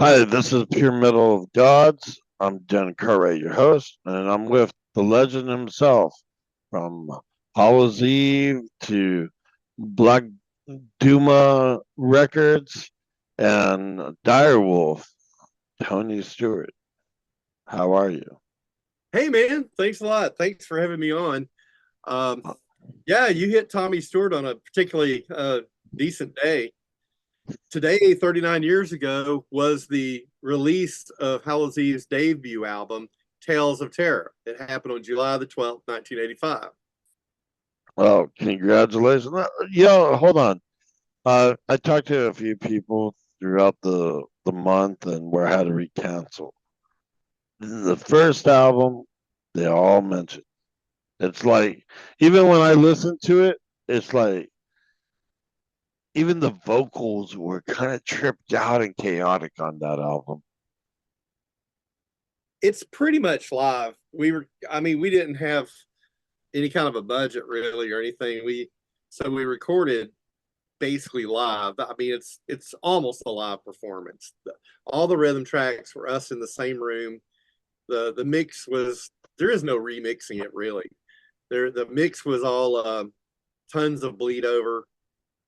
Hi, this is Pure Metal of Gods. I'm Dan Cartwright, your host, and I'm with the legend himself from Hallows Eve to Black Doomba Records and Dyerwulf, Tony Stewart. How are you? Hey man, thanks a lot. Thanks for having me on. Um, yeah, you hit Tommy Stewart on a particularly decent day. Today, 39 years ago, was the release of Hallows Eve's debut album, Tales of Terror. It happened on July the 12th, 1985. Well, congratulations. Hold on. I talked to a few people throughout the month, and we had to recancel. The first album, they all mentioned. It's like even when I listen to it, it's like even the vocals were kind of tripped out and chaotic on that album. It's pretty much live. We didn't have any kind of a budget really or anything. So we recorded basically live. I mean, it's almost a live performance. All the rhythm tracks were us in the same room. The mix was there is no remixing it really. The mix was all tons of bleed over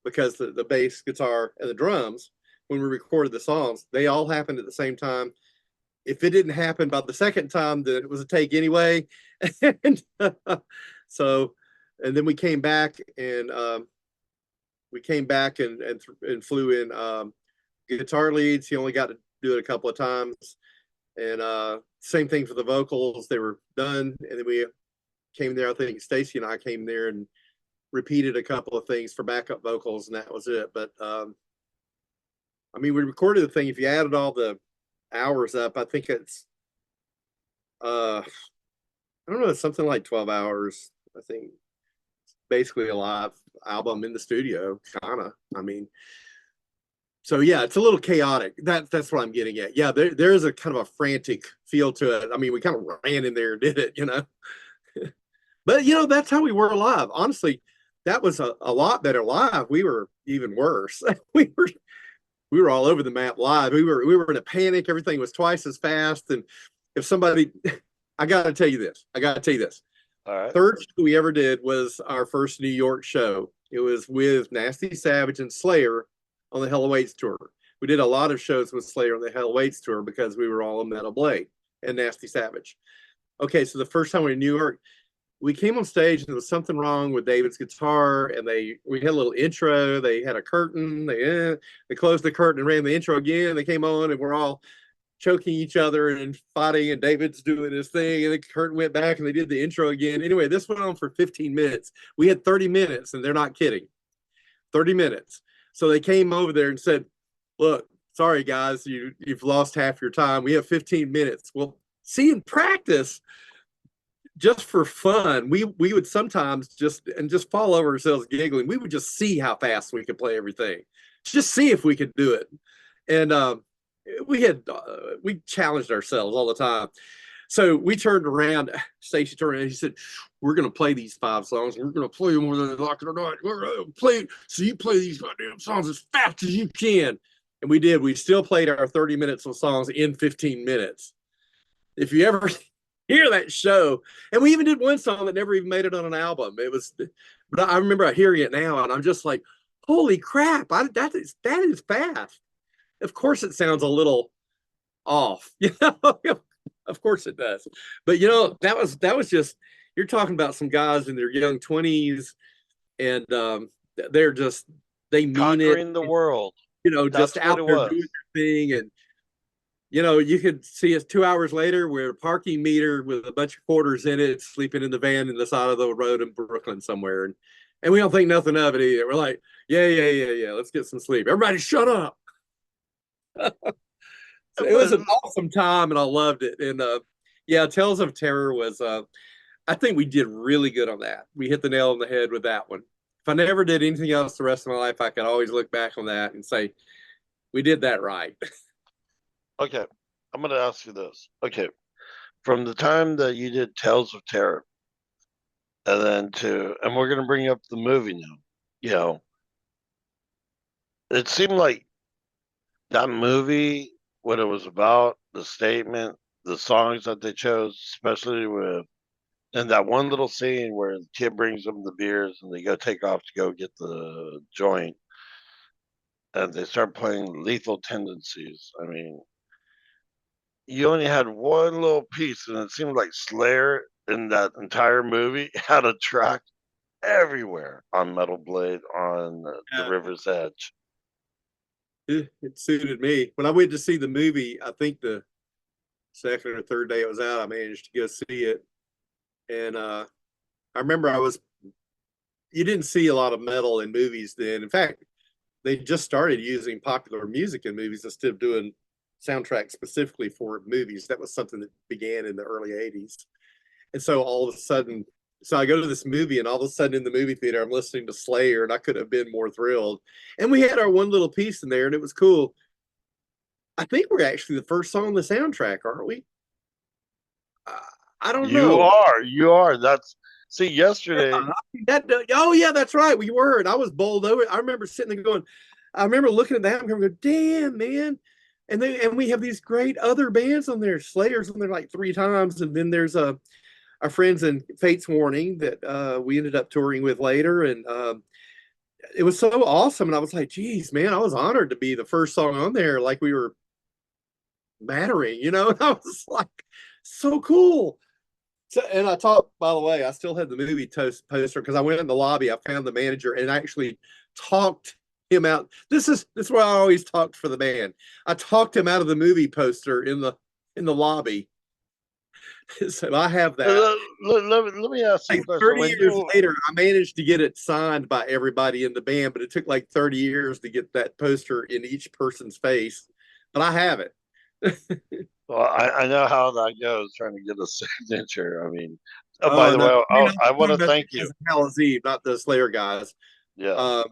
because the bass, guitar, and the drums when we recorded the songs they all happened at the same time. If it didn't happen by the second time, then it was a take anyway. and so, and then we came back and flew in guitar leads. He only got to do it a couple of times, and same thing for the vocals. They were done, and then we came there. I think Stacy and I came there and repeated a couple of things for backup vocals, and that was it. But I mean, we recorded the thing. If you added all the hours up, I think it's I don't know, it's something like 12 hours. I think basically a live album in the studio, kind of. I mean, so yeah, it's a little chaotic. That's what I'm getting at. Yeah, there's a kind of a frantic feel to it. I mean, we kind of ran in there and did it. But that's how we were live. Honestly, that was a lot better live. We were even worse. we were all over the map live. We were in a panic. Everything was twice as fast. And if somebody, I got to tell you this. I got to tell you this. All right. Third show we ever did was our first New York show. It was with Nasty Savage and Slayer on the Hell Awaits tour. We did a lot of shows with Slayer on the Hell Awaits tour because we were all a Metal Blade and Nasty Savage. Okay, so the first time we were in New York, we came on stage and there was something wrong with David's guitar, and we had a little intro. They had a curtain. They closed the curtain and ran the intro again. They came on and we're all choking each other and fighting, and David's doing his thing, and the curtain went back and they did the intro again. Anyway, this went on for 15 minutes. We had 30 minutes, and they're not kidding. 30 minutes. So they came over there and said, "Look, sorry guys, you've lost half your time. We have 15 minutes." Well, see, in practice, just for fun, we would sometimes just fall over ourselves giggling. We would just see how fast we could play everything, just see if we could do it. And we challenged ourselves all the time. So we turned around. Stacey turned around and he said, "We're going to play these 5 songs. We're going to play them whether they like it or not. We're going to play. So you play these goddamn songs as fast as you can." And we did. We still played our 30 minutes of songs in 15 minutes. If you ever hear that show, and we even did one song that never even made it on an album. But I remember hearing it now, and I'm just like, "Holy crap! That is fast." Of course, it sounds a little off, Of course it does. But that was just you're talking about some guys in their young 20s, and they're just they mean it, Conquering the world. just That's what out it there was. doing their thing. And you could see us 2 hours later with a parking meter with a bunch of quarters in it, sleeping in the van in the side of the road in Brooklyn somewhere, and we don't think nothing of it either. We're like, yeah, yeah, yeah, yeah, let's get some sleep. Everybody shut up. So it was But an awesome time, and I loved it. And yeah, Tales of Terror was. I think we did really good on that. We hit the nail on the head with that one. If I never did anything else the rest of my life, I could always look back on that and say we did that right. okay, I'm gonna ask you this. Okay, from the time that you did Tales of Terror, and we're gonna bring up the movie now. You know, it seemed like that movie what it was about, the statement, the songs that they chose, especially with and that one little scene where the kid brings them the beers and they go take off to go get the joint and they start playing Lethal Tendencies. I mean, you only had one little piece, and it seemed like Slayer in that entire movie had a track everywhere on Metal Blade, on the Yeah, River's Edge. it suited me. When I went to see the movie, I think the second or third day it was out, I managed to go see it. And I remember you didn't see a lot of metal in movies then. In fact, they just started using popular music in movies instead of doing soundtracks specifically for movies. That was something that began in the early 80s. And so all of a sudden, so I go to this movie, and all of a sudden in the movie theater, I'm listening to Slayer, and I could have been more thrilled. And we had our one little piece in there, and it was cool. I think we're actually the first song on the soundtrack, aren't we? Uh, I don't You know. are, you are. That's see. Yesterday, Yeah, that oh yeah, that's right. We were, and I was bowled over. I remember sitting there going, I remember looking at that and going, damn man. And we have these great other bands on there. Slayer's on there like three times, and then there's our friends in Fate's Warning that we ended up touring with later, and it was so awesome. And I was like, geez, man, I was honored to be the first song on there. Like we were mattering, you know. And I was like, so cool. So, and I talked, by the way, I still had the movie poster because I went in the lobby. I found the manager and actually talked him out. This is where I always talked for the band. I talked him out of the movie poster in the lobby. So I have that. let me ask you a Like question. 30 When years you later, I managed to get it signed by everybody in the band, but it took like 30 years to get that poster in each person's face. But I have it. well, I know how that goes, trying to get a signature. I mean, oh, by Oh the no, way, I mean, I I'm want talking to about the thank guys you. in Hallows Eve, not the Slayer guys. Yeah.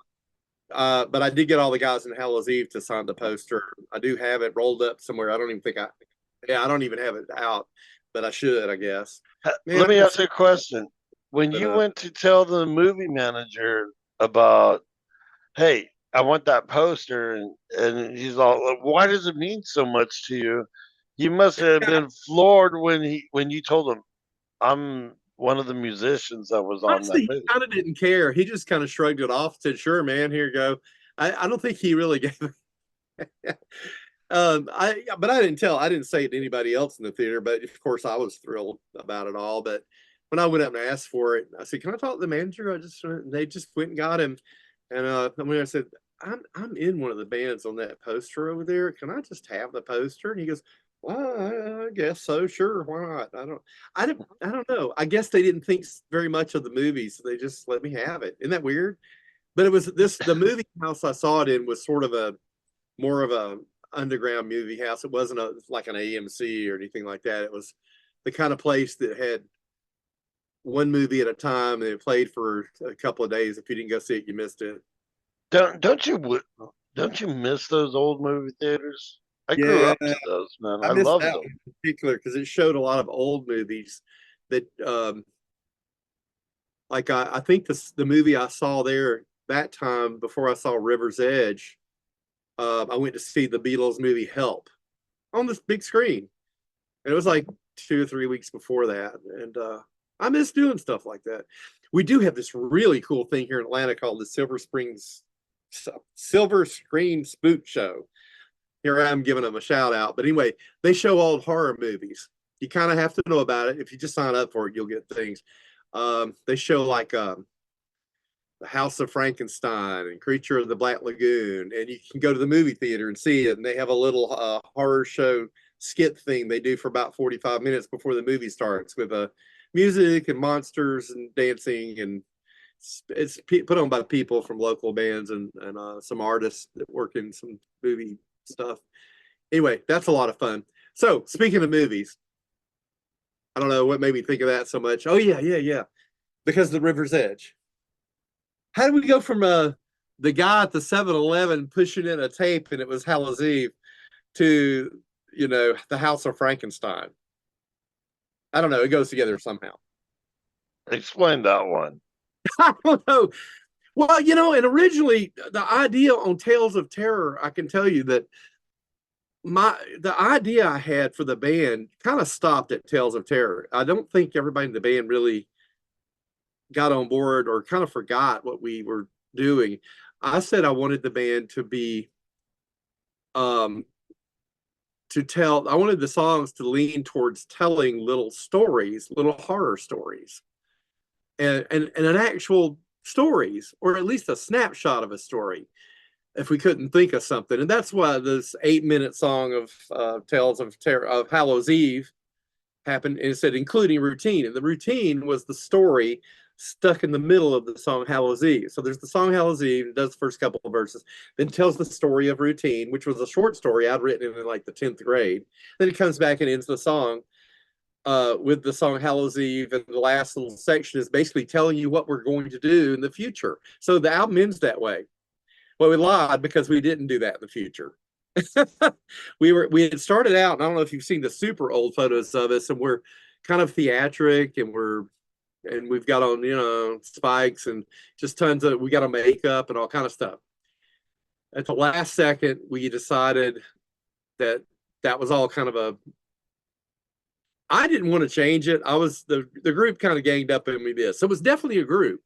Uh, but I did get all the guys in Hallows Eve to sign the poster. I do have it rolled up somewhere. I don't even think I don't even have it out, but I should, I guess. Man, Let I me miss ask you it. a question. When But you went to tell the movie manager about, hey, I want that poster, and he's all, why does it mean so much to you? You must have been floored when you told him, I'm one of the musicians that was on that honestly, he movie. kind of didn't care. He just kind of shrugged it off, said, "Sure, man, here you go." I don't think he really gave. But I didn't tell. I didn't say it to anybody else in the theater. But of course, I was thrilled about it all. But when I went up and asked for it, I said, "Can I talk to the manager?" They just went and got him. And when I said, I'm in one of the bands on that poster over there. Can I just have the poster?" And he goes, "Well, I guess so. Sure, why not? I don't know. I guess they didn't think very much of the movie, so they just let me have it. Isn't that weird? But it was the movie house I saw it in was sort of a more of a underground movie house. It wasn't like an AMC or anything like that. It was the kind of place that had one movie at a time, and it played for a couple of days. If you didn't go see it, you missed it. Don't you miss those old movie theaters? I grew Yeah, up to those, man. I I missed loved that them. one in particular because it showed a lot of old movies that, like I think the movie I saw there that time before I saw River's Edge, I went to see the Beatles movie Help on this big screen, and it was like 2 or 3 weeks before that, and I miss doing stuff like that. We do have this really cool thing here in Atlanta called the Silver Screen Spook Show. Here I am giving them a shout out. But anyway, they show old horror movies. You kind of have to know about it. If you just sign up for it, you'll get things. They show like The House of Frankenstein and Creature of the Black Lagoon, and you can go to the movie theater and see it. And they have a little horror show skit thing they do for about 45 minutes before the movie starts with music and monsters and dancing, and it's put on by people from local bands and some artists that work in some movie stuff. Anyway, that's a lot of fun. So speaking of movies, I don't know what made me think of that so much. Oh yeah, yeah, yeah. Because the River's Edge. How did we go from the guy at the 7-Eleven pushing in a tape and it was Hallows Eve to the House of Frankenstein? I don't know. It goes together somehow. Explain that one. I don't know. Well, and originally the idea on Tales of Terror, I can tell you that the idea I had for the band kind of stopped at Tales of Terror. I don't think everybody in the band really got on board or kind of forgot what we were doing. I said I wanted the band to be um I wanted the songs to lean towards telling little stories, little horror stories, and an actual stories, or at least a snapshot of a story if we couldn't think of something. And that's why this 8-minute song of Tales of Terror of Hallows Eve happened. And it said including routine, and the routine was the story stuck in the middle of the song Hallows Eve. So there's the song Hallows Eve, it does the first couple of verses, then tells the story of routine, which was a short story I'd written in like the 10th grade. Then it comes back and ends the song with the song Hallows Eve, and the last little section is basically telling you what we're going to do in the future. So the album ends that way. Well, we lied because we didn't do that in the future. We had started out, and I don't know if you've seen the super old photos of us, and we're kind of theatric, and we've got on spikes and just tons of we got on makeup and all kind of stuff. At the last second, we decided that that was all kind of a. I didn't want to change it. I was the group kind of ganged up in me this, so it was definitely a group.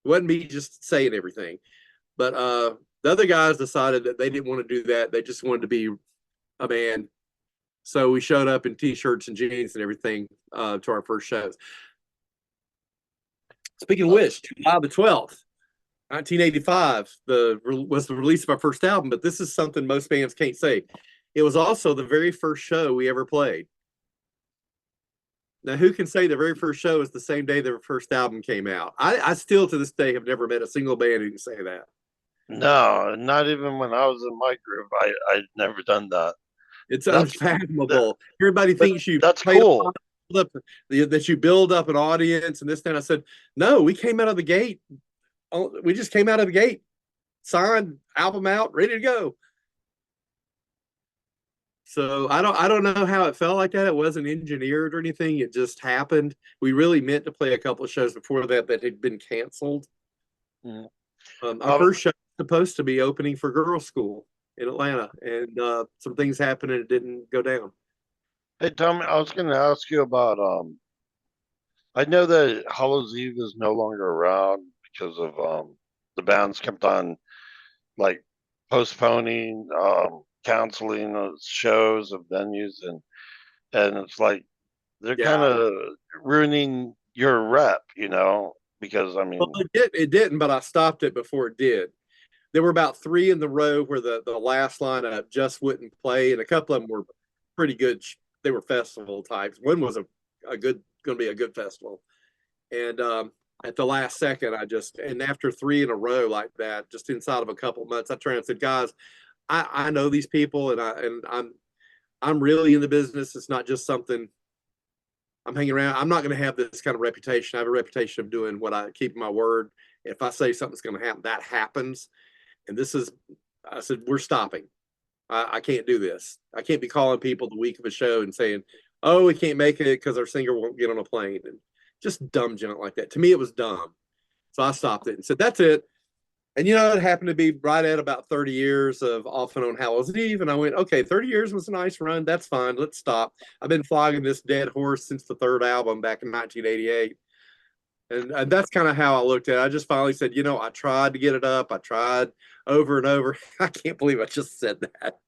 It wasn't me just saying everything, but the other guys decided that they didn't want to do that. They just wanted to be a band. So we showed up in t-shirts and jeans and everything to our first shows. Speaking of which, July the 12th, 1985, was the release of our first album, but this is something most bands can't say. It was also the very first show we ever played. Now, who can say the very first show is the same day their first album came out? I still to this day have never met a single band who can say that. No, not even when I was in my group. I'd never done that. It's That's unfathomable. Everybody but thinks you that's played cool. up, that you build up an audience and this. Then I said, no, we came out of the gate. We just came out of the gate, signed, album out, ready to go. So I don't know how it felt like that. It wasn't engineered or anything. It just happened. We really meant to play a couple of shows before that had been canceled. Mm. Our first show was supposed to be opening for Girls School in Atlanta, and some things happened and it didn't go down. Hey Tommy, I was going to ask you about I know that Hallows Eve is no longer around because of the bands kept on like postponing, canceling shows of venues, and it's like they're kind Yeah. of ruining your rep, because I Well, mean, it didn't, but I stopped it before it did. There were about three in the row where the last lineup just wouldn't play, and a couple of them were pretty good. They were festival types. One was a good, going to be a good festival, and at the last second, and after three in a row like that, just inside of a couple of months, I turned and said, guys, I know these people, and I'm really in the business. It's not just something I'm hanging around. I'm not going to have this kind of reputation. I have a reputation of doing what I keep my word. If I say something's going to happen, that happens. And I said, we're stopping. I can't do this. I can't be calling people the week of a show and saying, oh, we can't make it because our singer won't get on a plane. And just dumb junk like that. To me, it was dumb. So I stopped it and said, that's it. And it happened to be right at about 30 years of off and on Hallows Eve. And I went, okay, 30 years was a nice run. That's fine. Let's stop. I've been flogging this dead horse since the third album back in 1988. And that's kind of how I looked at it. I just finally said, I tried to get it up. I tried over and over. I can't believe I just said that.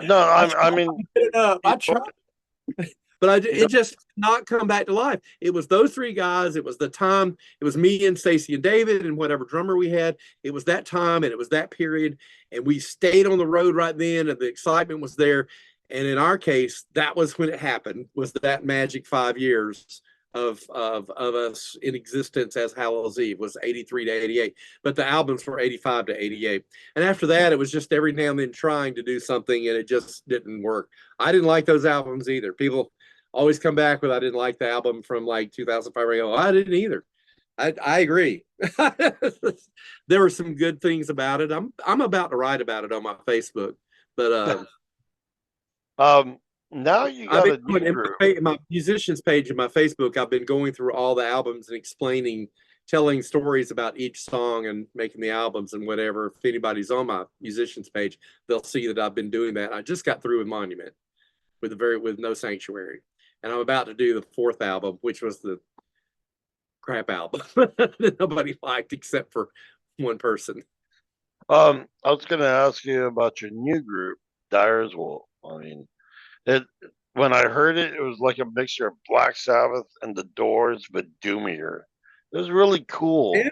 no, I I tried mean, to get it up. you I know, tried. But it just not come back to life. It was those three guys. It was the time. It was me and Stacy and David and whatever drummer we had. It was that time and it was that period. And we stayed on the road right then, and the excitement was there. And in our case, that was when it happened. Was that magic 5 years of us in existence as Hallows Eve was 83 to 88. But the albums were 85 to 88. And after that, it was just every now and then trying to do something, and it just didn't work. I didn't like those albums either. People always come back with I didn't like the album from like 2005. I go, I didn't either. I agree. There were some good things about it. I'm about to write about it on my Facebook, but now you I've got been a new going in group. my musicians page in my Facebook. I've been going through all the albums and explaining telling stories about each song and making the albums and whatever. If anybody's on my musicians page, they'll see that I've been doing that. I just got through with Monument with No Sanctuary, and I'm about to do the fourth album, which was the crap album that nobody liked except for one person. I was gonna ask you about your new group, Dyerwulf. I mean, it when I heard it, it was like a mixture of Black Sabbath and The Doors, but doomier. It was really Yeah, cool.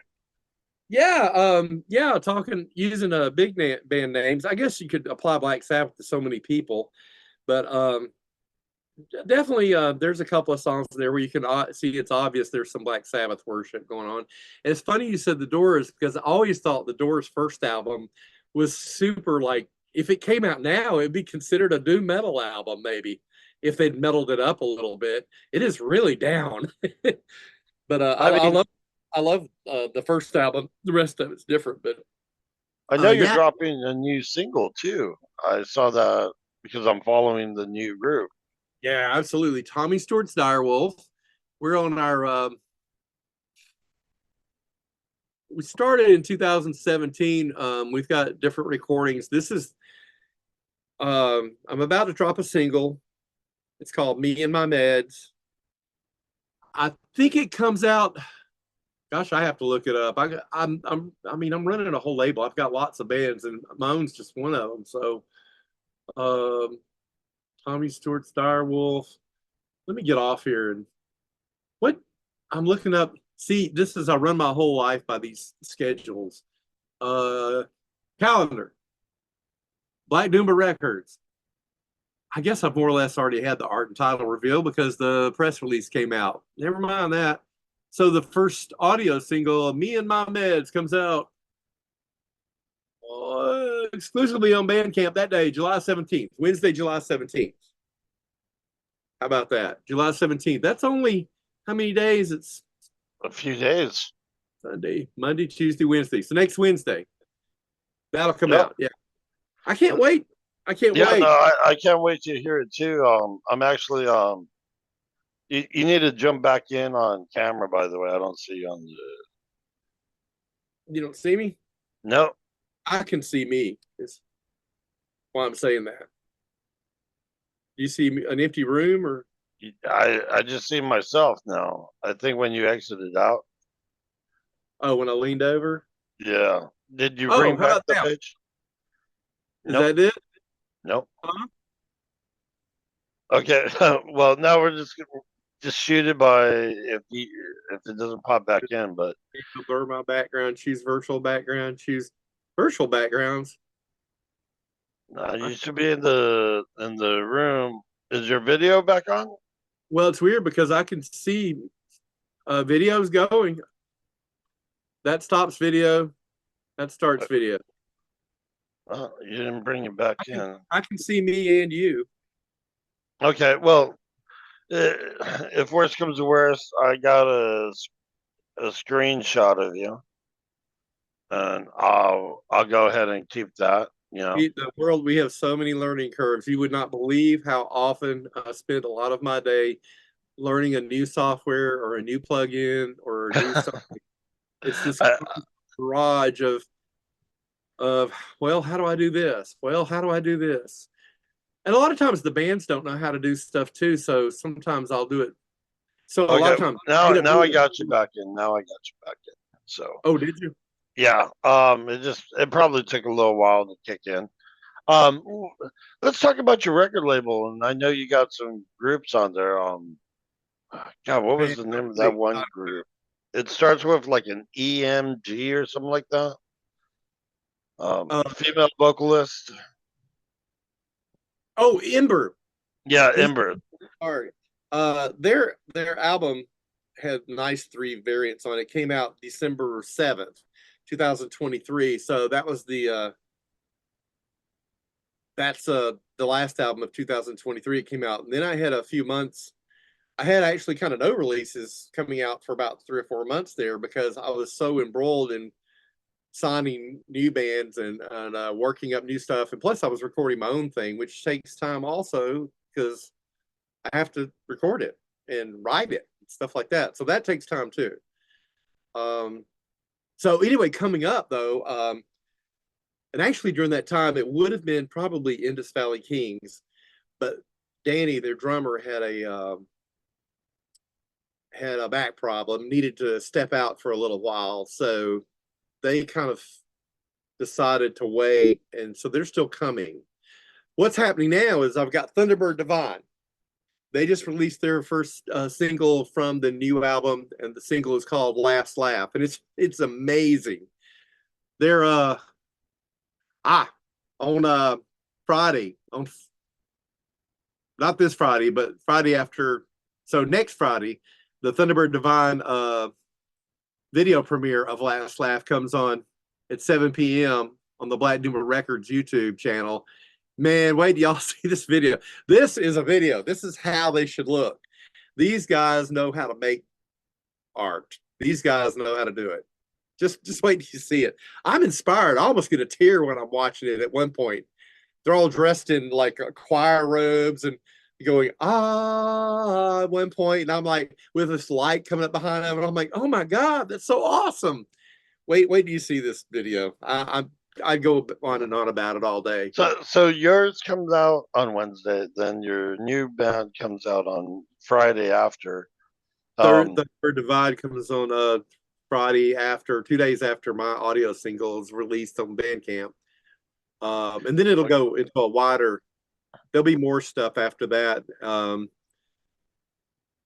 yeah. Talking using big band names. I guess you could apply Black Sabbath to so many people, but definitely there's a couple of songs there where you can see it's obvious there's some Black Sabbath worship going on. And it's funny you said the Doors because I always thought the Doors first album was super, like, if it came out now it'd be considered a doom metal album, maybe if they'd metaled it up a little bit. It is really down. But I mean, I love the first album. The rest of it's different, but I know you're yeah. dropping a new single too. I saw that because I'm following the new group. Yeah, absolutely. Tommy Stewart's Direwolf. We're on our we started in 2017. We've got different recordings. This is I'm about to drop a single. It's called Me and My Meds. I think it comes out. Gosh, I have to look it up. I mean, I'm running a whole label. I've got lots of bands, and my own's just one of them. So, um, Tommy Stewart, Direwolf. Let me get off here and what I'm looking up. See, this is I run my whole life by these schedules. Uh, Calendar, Black Doomba Records. I guess I've more or less already had the art and title reveal because the press release came out. Never mind that. So the first audio single, "Me and My Meds," comes out exclusively on Bandcamp that day, July 17th, Wednesday, July 17th. How about that? July 17th. That's only how many days? It's A few days. Sunday, Monday, Tuesday, Wednesday. So next Wednesday, that'll come Yep. out. Yeah. I can't wait. I can't Yeah, no, wait. I can't wait to hear it too. I'm actually you need to jump back in on camera, by the way. I don't see you on the You don't see me? no. I can see me. Is why I'm saying that. Do you see an empty room or? I just see myself now. I think when you exited out. Oh, when I leaned over? Yeah. Did you Oh, bring how back about the now? page? Is Nope. that it? Nope. Huh? Okay. Well, now we're just shoot it by if it doesn't pop back in, but Blur my background, choose virtual background, choose virtual backgrounds. you should be in the room. Is your video back on? Well, it's weird because I can see videos going. That stops video. That starts video. You didn't bring it back in. I can see me and you. Okay. Well, if worst comes to worst, I got a screenshot of you, and I'll go ahead and keep that. The world, we have so many learning curves. You would not believe how often I spend a lot of my day learning a new software or a new plugin or a new something. It's this I, barrage of well, how do I do this? Well, how do I do this? And a lot of times the bands don't know how to do stuff too. So sometimes I'll do it. So a lot okay. of times I Now end up now I doing it. got you back in. Now I got you back in. So Oh, did you? yeah. It probably took a little while to kick in. Um, let's talk about your record label, and I know you got some groups on there. God, what was Man, the name of that one I group? It starts with like an EMG or something like that. Uh, Female vocalist. oh, Ember. Yeah, E- Ember. Sorry. Their album had nice three variants on it. Came out December 7th, 2023. So that was that's the last album of 2023. It came out. And then I had a few months. I had actually kind of no releases coming out for about 3 or 4 months there because I was so embroiled in signing new bands and working up new stuff. And plus, I was recording my own thing, which takes time also because I have to record it and write it and stuff like that. So that takes time too. Um, so anyway, coming up though, and actually during that time, it would have been probably Indus Valley Kings, but Danny, their drummer, had a back problem, needed to step out for a little while, so they kind of decided to wait, and so they're still coming. What's happening now is I've got Thunderbird Divine. They just released their first single from the new album, and the single is called "Last Laugh," and it's amazing. They're ah on Friday, on not this Friday, but Friday after, so next Friday, the Thunderbird Divine video premiere of Last Laugh comes on at 7 p.m. on the Black Doomba Records YouTube channel. Man, wait till y'all see this video. This is a video. This is how they should look. These guys know how to make art. These guys know how to do it. Just wait till you see it. I'm inspired. I almost get a tear when I'm watching it at one point. They're all dressed in like choir robes and going at one point, and I'm like with this light coming up behind them, and I'm like, oh my god, that's so awesome. Wait do you see this video. I'd go on and on about it all day. So yours comes out on Wednesday, then your new band comes out on Friday after. The third divide comes on Friday after, 2 days after my audio single is released on Bandcamp. And then it'll go into a wider, there'll be more stuff after that.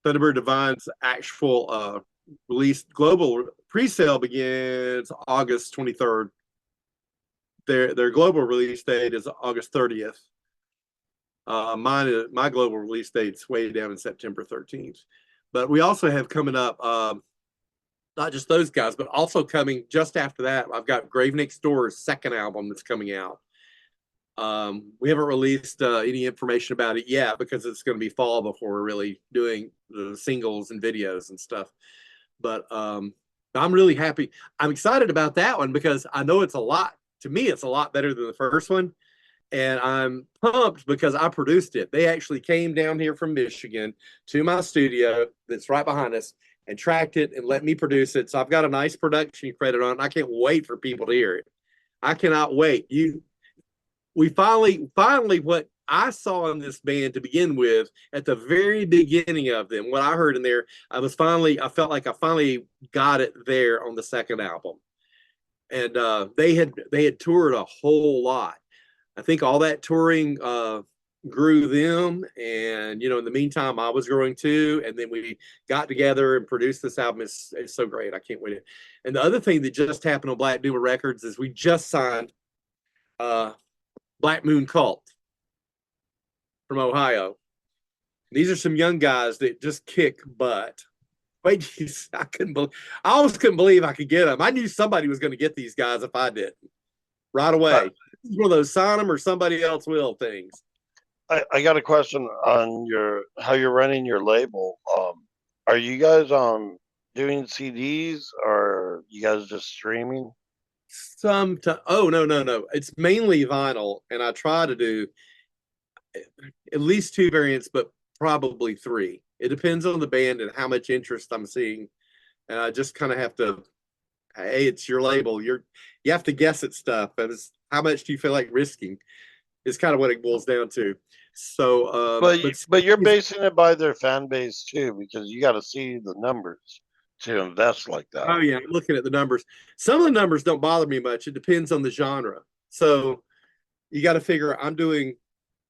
Thunderbird Divine's actual release global pre-sale begins August 23rd. Their global release date is August 30th. My global release date's way down in September 13th. But we also have coming up not just those guys, but also coming just after that, I've got Grave Next Door's second album that's coming out. We haven't released any information about it yet because it's going to be fall before we're really doing the singles and videos and stuff. But I'm really happy. I'm excited about that one because I know it's a lot, to me, it's a lot better than the first one. And I'm pumped because I produced it. They actually came down here from Michigan to my studio that's right behind us and tracked it and let me produce it. So I've got a nice production credit on it. I can't wait for people to hear it. I cannot wait. We finally what I saw in this band to begin with at the very beginning of them, what I heard in there, I felt like I finally got it there on the second album. And they had toured a whole lot. I think all that touring grew them, and in the meantime I was growing too, and then we got together and produced this album. It's so great. I can't wait. And the other thing that just happened on Black Doomba Records is we just signed Black Moon Cult from Ohio. These are some young guys that just kick butt. Wait, I almost couldn't believe I could get them. I knew somebody was going to get these guys if I did right away. One of those sign them or somebody else will things. I got a question on how you're running your label. Are you guys doing CDs or you guys just streaming? Oh no. It's mainly vinyl, and I try to do at least two variants, but probably three. It depends on the band and how much interest I'm seeing. And I just kind of have to, hey, it's your label. You have to guess at stuff. And how much do you feel like risking is kind of what it boils down to. So, but you're basing it by their fan base too, because you got to see the numbers to invest like that. Oh yeah, I'm looking at the numbers. Some of the numbers don't bother me much. It depends on the genre. So you got to figure I'm doing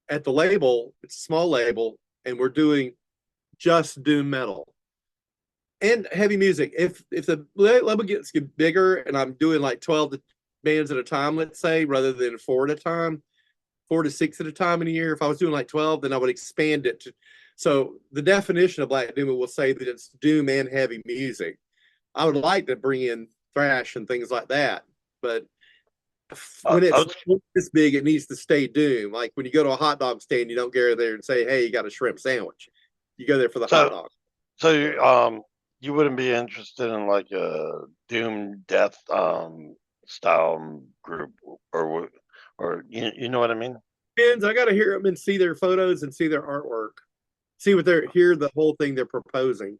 at the label, it's a small label, and we're doing just doom metal and heavy music. If the label gets bigger and I'm doing like 12 bands at a time, let's say, rather than 4 at a time, 4 to 6 at a time in a year. If I was doing like 12, then I would expand it to. So the definition of Black Doom will say that it's doom and heavy music. I would like to bring in thrash and things like that, but when it's this big, it needs to stay doom. Like when you go to a hot dog stand, you don't go there and say, "Hey, you got a shrimp sandwich." You go there for the hot dog. So you wouldn't be interested in like a doom death style group or you know what I mean? Depends. I got to hear them and see their photos and see their artwork, see what hear the whole thing they're proposing.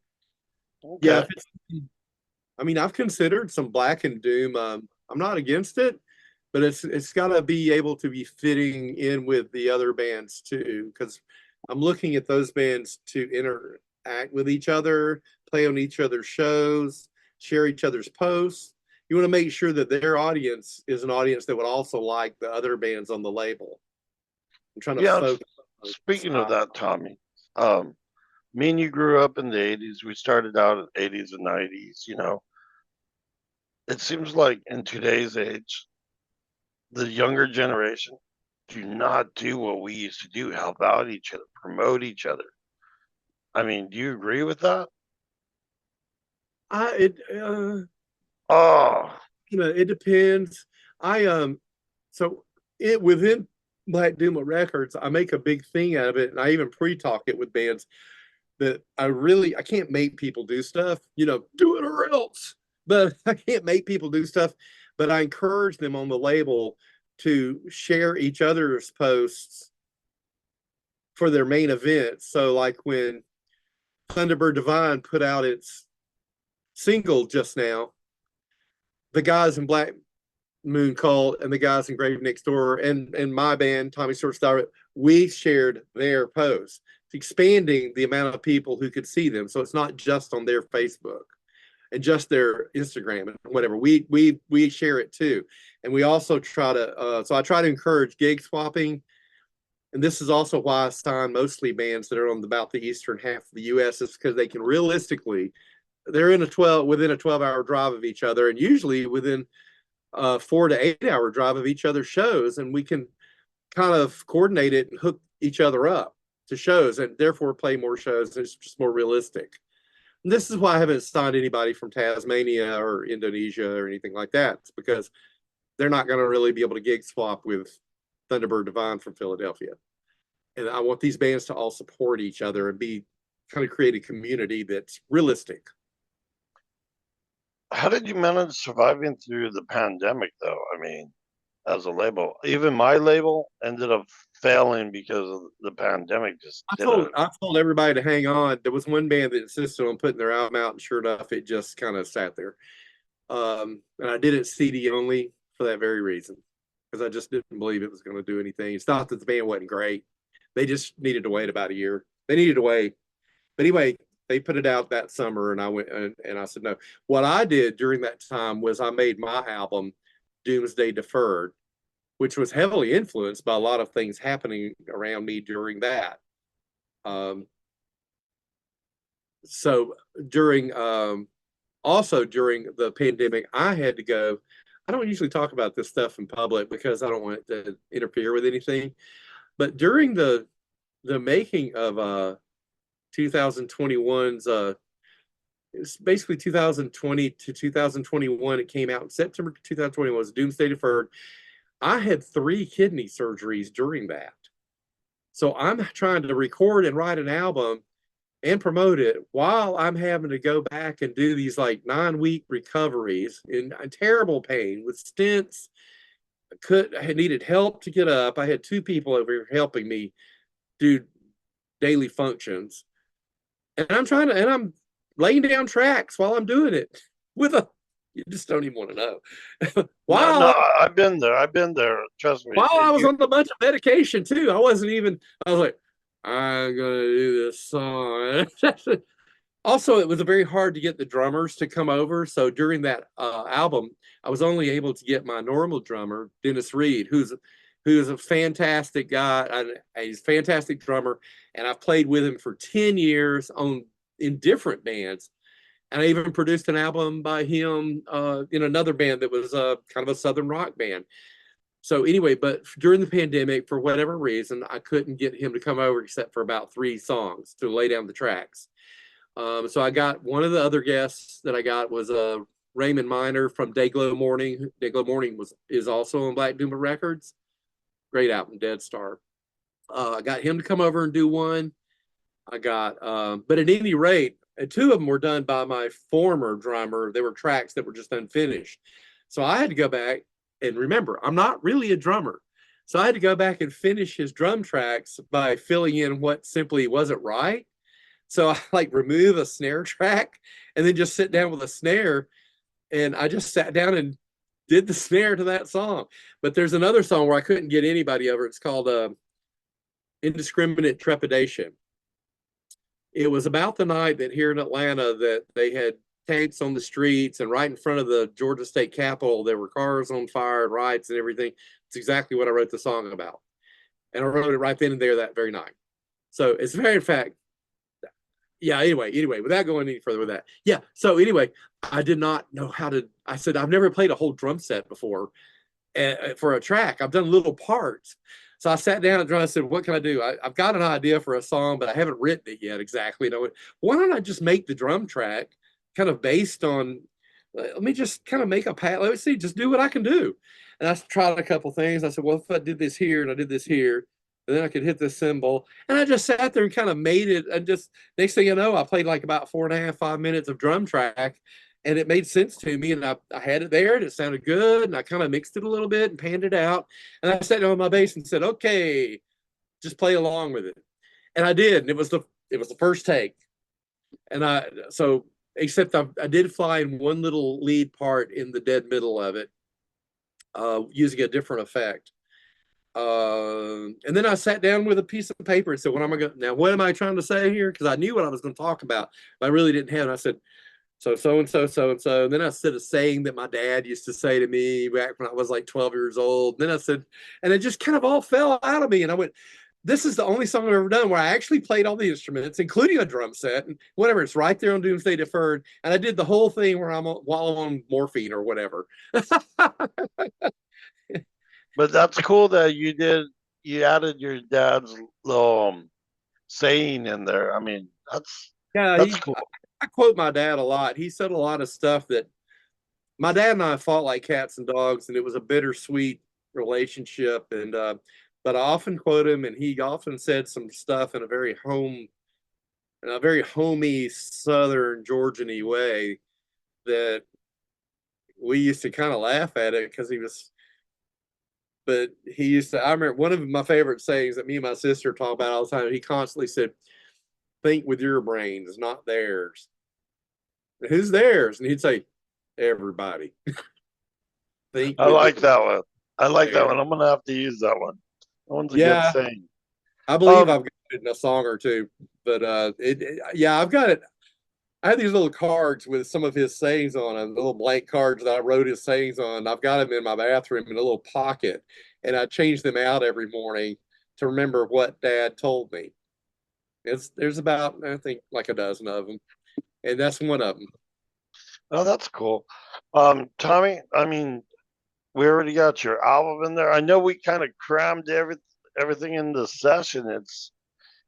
Okay. Yeah, I mean, I've considered some Black and Doom. I'm not against it, but it's got to be able to be fitting in with the other bands too, because I'm looking at those bands to interact with each other, play on each other's shows, share each other's posts. You want to make sure that their audience is an audience that would also like the other bands on the label. I'm trying to Yeah, focus on speaking of that, Tommy, um, me and you grew up in the 80s. We started out in the 80s and 90s, you know. It seems like in today's age, the younger generation do not do what we used to do, help out each other, promote each other. I mean, do you agree with that? I it Oh, it depends. I so it within Black Doomba Records, I make a big thing out of it, and I even pre-talk it with bands that I can't make people do stuff, do it or else. But I can't make people do stuff, but I encourage them on the label to share each other's posts for their main events. So like when Thunderbird Divine put out its single just now, the guys in Black Moon Cult and the guys in Grave Next Door and my band, Tommy Stewart's Dyer, we shared their posts, expanding the amount of people who could see them. So it's not just on their Facebook and just their Instagram and whatever. We share it too, and we also try to. So I try to encourage gig swapping, and this is also why I sign mostly bands that are on about the eastern half of the U.S. is because they can realistically, they're within a 12-hour drive of each other, and usually within 4 to 8 hour drive of each other's shows, and we can kind of coordinate it and hook each other up to shows, and therefore play more shows. It's just more realistic. And this is why I haven't signed anybody from Tasmania or Indonesia or anything like that. It's because they're not going to really be able to gig swap with Thunderbird Divine from Philadelphia. And I want these bands to all support each other and be kind of create a community that's realistic. how did you manage surviving through the pandemic, though? I mean, as a label, even my label ended up failing because of the pandemic. Just didn't. I told everybody to hang on. There was one band that insisted on putting their album out, and sure enough, it just kind of sat there. And I did it CD only for that very reason, because I just didn't believe it was going to do anything. It's not that the band wasn't great; they just needed to wait about a year. They needed to wait. But anyway, they put it out that summer, and I went and I said no. What I did during that time was I made my album Doomsday Deferred, which was heavily influenced by a lot of things happening around me during that. Um, so during also during the pandemic, I had to go. I don't usually talk about this stuff in public because I don't want it to interfere with anything. But during the making of 2021's it's basically 2020 to 2021. It came out in September 2021. Was Doomsday Deferred. I had 3 kidney surgeries during that. So I'm trying to record and write an album and promote it while I'm having to go back and do these like 9-week recoveries in terrible pain with stents. I had needed help to get up. I had 2 people over here helping me do daily functions. And I'm laying down tracks while I'm doing it with a, you just don't even want to know. No, no, while I've been there. I've been there. Trust me. while I was on a bunch of medication too. I was like, I'm gonna do this song. Also, it was very hard to get the drummers to come over. So during that album, I was only able to get my normal drummer, Dennis Reed, who's a fantastic guy. He's a fantastic drummer, and I've played with him for 10 years in different bands. And I even produced an album by him in another band that was kind of a Southern rock band. So anyway, but during the pandemic, for whatever reason, I couldn't get him to come over except for about 3 songs to lay down the tracks. So I got one of the other guests that I got was Raymond Miner from Dayglow Morning. Dayglow Morning is also on Black Doomba Records. Great album, Dead Star. I got him to come over and do one. But at any rate, 2 of them were done by my former drummer. They were tracks that were just unfinished. So I had to go back and remember, I'm not really a drummer. So I had to go back and finish his drum tracks by filling in what simply wasn't right. So I like remove a snare track and then just sit down with a snare And I just sat down and did the snare to that song. But there's another song where I couldn't get anybody over. It's called Indiscriminate Trepidation. It was about the night that here in Atlanta that they had tanks on the streets, and right in front of the Georgia State Capitol there were cars on fire and riots and everything. It's exactly what I wrote the song about, and I wrote it right then and there that very night. So it's very, in fact, yeah. Anyway, without going any further with that, yeah. So anyway, I did not know how to. I said I've never played a whole drum set before, for a track. I've done little parts. So I sat down and I said, what can I do? Have got an idea for a song, but I haven't written it yet exactly. Why don't I just make the drum track kind of based on, let me just kind of make a pat. Let me see, just do what I can do. And I tried a couple things. I said, well, if I did this here and I did this here, and then I could hit this cymbal. And I just sat there and kind of made it. And just next thing you know, I played like about 4.5, 5 minutes of drum track, and it made sense to me. And I had it there and it sounded good. And I kind of mixed it a little bit and panned it out. And I sat down on my bass and said, okay, just play along with it. And I did. And it was the first take. And except I did fly in one little lead part in the dead middle of it, using a different effect. And then I sat down with a piece of paper and said, what am I trying to say here? Because I knew what I was going to talk about, but I really didn't have it. I said, so and so, so and so. And then I said a saying that my dad used to say to me back when I was like 12 years old. And then I said, and it just kind of all fell out of me. And I went, this is the only song I've ever done where I actually played all the instruments, including a drum set and whatever. It's right there on Doomsday Deferred. And I did the whole thing while I'm on morphine or whatever. But that's cool that you added your dad's little saying in there. I mean, Yeah, that's cool. I quote my dad a lot. He said a lot of stuff that my dad and I fought like cats and dogs, and it was a bittersweet relationship. And but I often quote him, and he often said some stuff in a very homey Southern Georgian-y way that we used to kind of laugh at it because he was. But he used to. I remember one of my favorite sayings that me and my sister talk about all the time. He constantly said, "Think with your brains, not theirs." And who's theirs? And he'd say, "Everybody." Think I with like your that one. I like that there. one. I'm gonna have to use that one. That one's a good Yeah, saying. I believe Um, I've got it in a song or two, but yeah, I've got it. I have these little cards with some of his sayings on them, little blank cards that I wrote his sayings on. I've got them in my bathroom in a little pocket, and I change them out every morning to remember what Dad told me. There's about, I think, like a dozen of them, and that's one of them. oh, that's cool. Tommy, I mean, we already got your album in there. I know we kind of crammed everything in the session.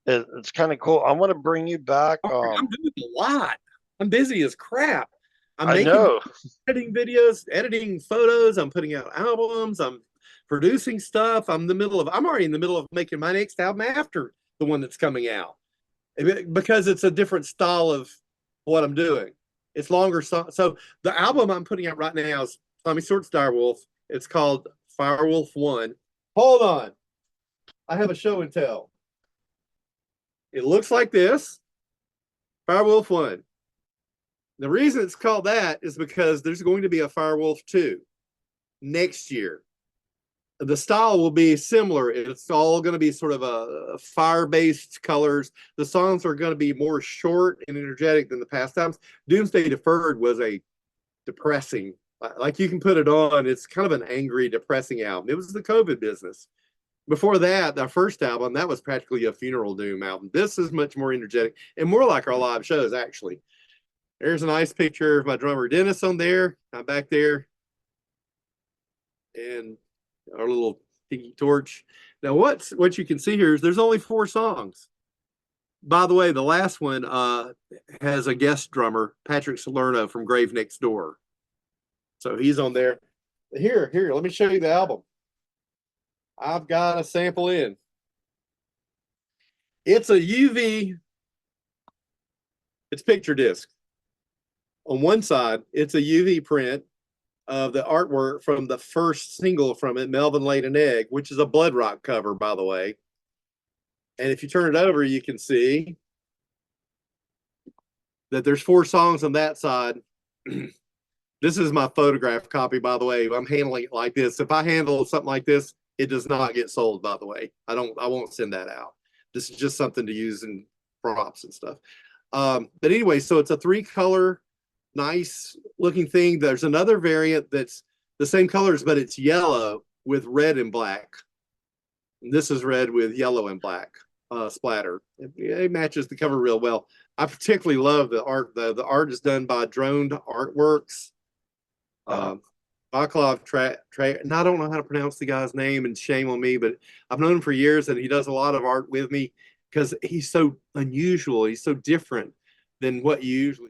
It's kind of cool. I want to bring you back. I'm doing a lot. I'm busy as crap. I'm I making know. editing videos, editing photos. I'm putting out albums. I'm producing stuff. I'm already in the middle of making my next album after the one that's coming out because it's a different style of what I'm doing. It's longer. So the album I'm putting out right now is Tommy Stewart's Dyerwulf. It's called Firewolf 1. Hold on. I have a show and tell. It looks like this. Firewolf 1. The reason it's called that is because there's going to be a Firewolf 2 next year. The style will be similar. It's all going to be sort of a fire-based colors. The songs are going to be more short and energetic than the past times. Doomsday Deferred was a depressing, like you can put it on. It's kind of an angry, depressing album. It was the COVID business. Before that, our first album, that was practically a funeral doom album. This is much more energetic and more like our live shows, actually. There's a nice picture of my drummer Dennis on there. I'm back there, and our little tiki torch. Now, what you can see here is there's only 4 songs. By the way, the last one has a guest drummer, Patrick Salerno from Grave Next Door. So he's on there. Here, let me show you the album. I've got a sample in. It's a UV, it's picture disc. On one side, it's a UV print of the artwork from the first single from it, Melvin Laid an Egg, which is a Blood Rock cover, by the way. And if you turn it over, you can see that there's 4 songs on that side. This is my photograph copy, by the way. I'm handling it like this. If I handle something like this, it does not get sold, by the way. I won't send that out. This is just something to use in props and stuff. But anyway, so it's a 3-color, nice looking thing. There's another variant that's the same colors, but it's yellow with red and black. And this is red with yellow and black splatter. It matches the cover real well. I particularly love the art. The art is done by Droned Artworks. Vaclav and I don't know how to pronounce the guy's name, and shame on me, but I've known him for years, and he does a lot of art with me because he's so unusual. He's so different than what you usually